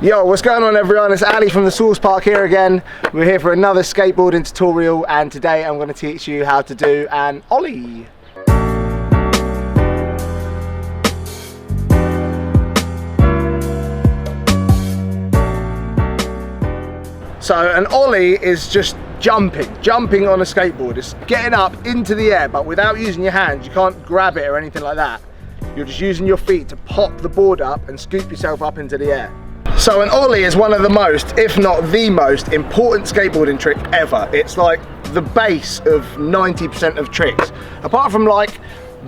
Yo, what's going on everyone? It's Ali from the Source Park here again. We're here for another skateboarding tutorial, and today I'm going to teach you how to do an ollie. So an ollie is just jumping on a skateboard. It's getting up into the air, but without using your hands. You can't grab it or anything like that. You're just using your feet to pop the board up and scoop yourself up into the air. So an ollie is one of the most, if not the most, important skateboarding trick ever. It's like the base of 90% of tricks. Apart from like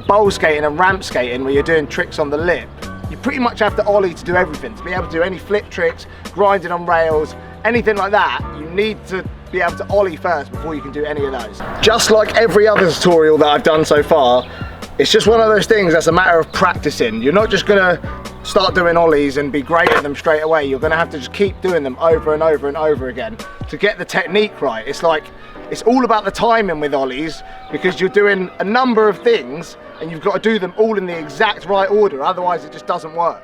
bowl skating and ramp skating where you're doing tricks on the lip, you pretty much have to ollie to do everything. To be able to do any flip tricks, grinding on rails, anything like that, you need to be able to ollie first before you can do any of those. Just like every other tutorial that I've done so far, it's just one of those things that's a matter of practicing. You're not just gonna start doing ollies and be great at them straight away. You're gonna have to just keep doing them over and over and over again to get the technique right. It's all about the timing with ollies, because you're doing a number of things and you've got to do them all in the exact right order, otherwise it just doesn't work.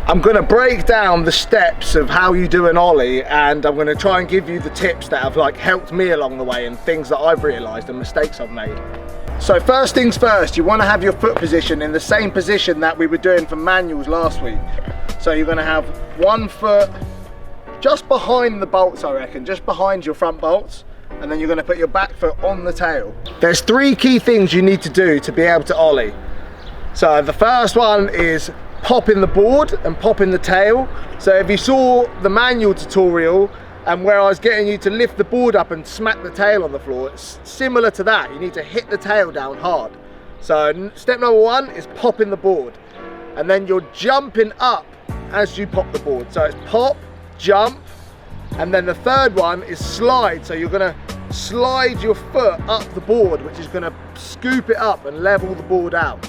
I'm going to break down the steps of how you do an ollie, and I'm going to try and give you the tips that have like helped me along the way and things that I've realised and mistakes I've made. So first things first, you want to have your foot position in the same position that we were doing for manuals last week. So you're going to have one foot just behind the bolts, I reckon, just behind your front bolts, and then you're going to put your back foot on the tail. There's three key things you need to do to be able to ollie. So the first one is popping the board and popping the tail. So if you saw the manual tutorial and where I was getting you to lift the board up and smack the tail on the floor, it's similar to that. You need to hit the tail down hard. So step number one is popping the board, and then you're jumping up as you pop the board. So it's pop, jump, and then the third one is slide. So you're gonna slide your foot up the board, which is gonna scoop it up and level the board out.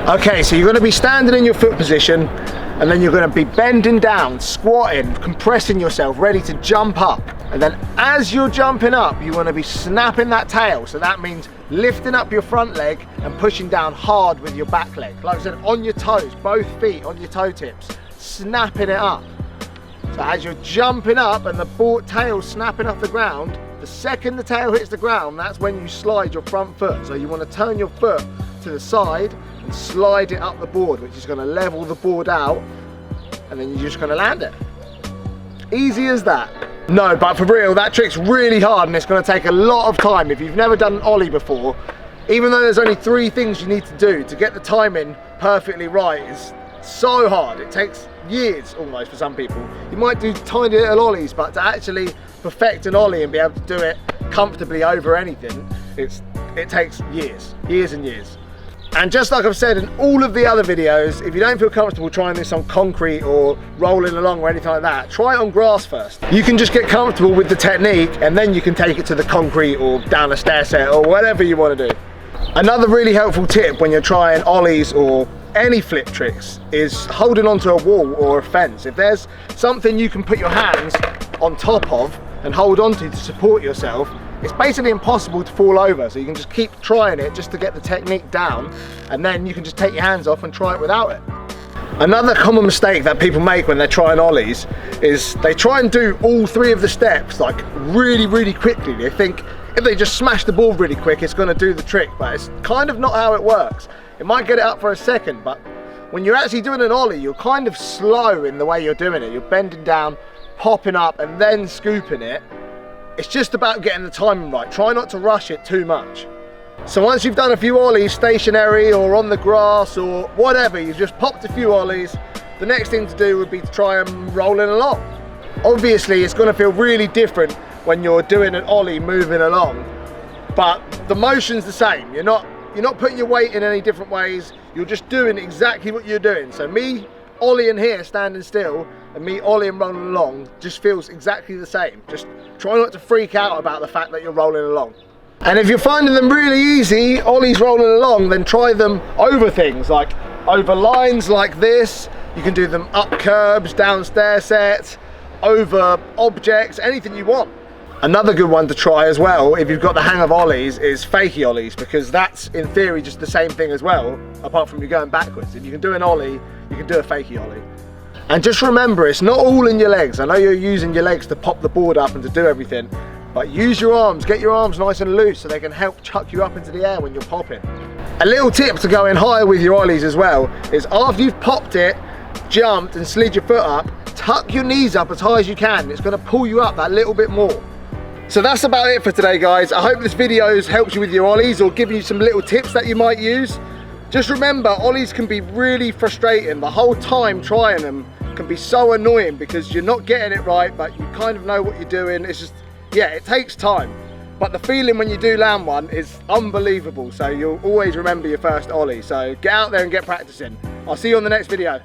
Okay, so you're going to be standing in your foot position, and then you're going to be bending down, squatting, compressing yourself, ready to jump up. And then as you're jumping up, you want to be snapping that tail. So that means lifting up your front leg and pushing down hard with your back leg. Like I said, on your toes, both feet on your toe tips, snapping it up. So as you're jumping up and the board tail snapping off the ground, the second the tail hits the ground, that's when you slide your front foot. So you want to turn your foot to the side and slide it up the board, which is going to level the board out, and then you're just going to land it. Easy as that. No, but for real, that trick's really hard and it's going to take a lot of time. If you've never done an ollie before, even though there's only three things you need to do to get the timing perfectly right, is so hard. It takes years almost for some people. You might do tiny little ollies, but to actually perfect an ollie and be able to do it comfortably over anything, it takes years and years. And just like I've said in all of the other videos, if you don't feel comfortable trying this on concrete or rolling along or anything like that, try it on grass first. You can just get comfortable with the technique, and then you can take it to the concrete or down a stair set or whatever you want to do. Another really helpful tip when you're trying ollies or any flip tricks is holding onto a wall or a fence. If there's something you can put your hands on top of and hold onto to support yourself, it's basically impossible to fall over. So you can just keep trying it just to get the technique down, and then you can just take your hands off and try it without it. Another common mistake that people make when they're trying ollies is they try and do all three of the steps like really quickly. They think if they just smash the board really quick, it's going to do the trick, but it's kind of not how it works. It might get it up for a second, but when you're actually doing an ollie, you're kind of slow in the way you're doing it. You're bending down, popping up, and then scooping it. It's just about getting the timing right. Try not to rush it too much. So once you've done a few ollies stationary or on the grass or whatever, you've just popped a few ollies, the next thing to do would be to try and roll it along. Obviously, it's going to feel really different when you're doing an ollie moving along, but the motion's the same. You're not putting your weight in any different ways. You're just doing exactly what you're doing. So me ollieing here, standing still, and me ollieing rolling along just feels exactly the same. Just try not to freak out about the fact that you're rolling along. And if you're finding them really easy, ollies rolling along, then try them over things, like over lines like this. You can do them up curbs, down stair sets, over objects, anything you want. Another good one to try as well, if you've got the hang of ollies, is fakie ollies, because that's in theory just the same thing as well, apart from you going backwards. If you can do an ollie, you can do a fakie ollie. And just remember, it's not all in your legs. I know you're using your legs to pop the board up and to do everything, but use your arms, get your arms nice and loose so they can help chuck you up into the air when you're popping. A little tip to go in higher with your ollies as well is after you've popped it, jumped and slid your foot up, tuck your knees up as high as you can. It's going to pull you up that little bit more. So that's about it for today, guys. I hope this video has helped you with your ollies or given you some little tips that you might use. Just remember, ollies can be really frustrating. The whole time trying them can be so annoying because you're not getting it right, but you kind of know what you're doing. It's just, yeah, it takes time. But the feeling when you do land one is unbelievable. So you'll always remember your first ollie. So get out there and get practicing. I'll see you on the next video.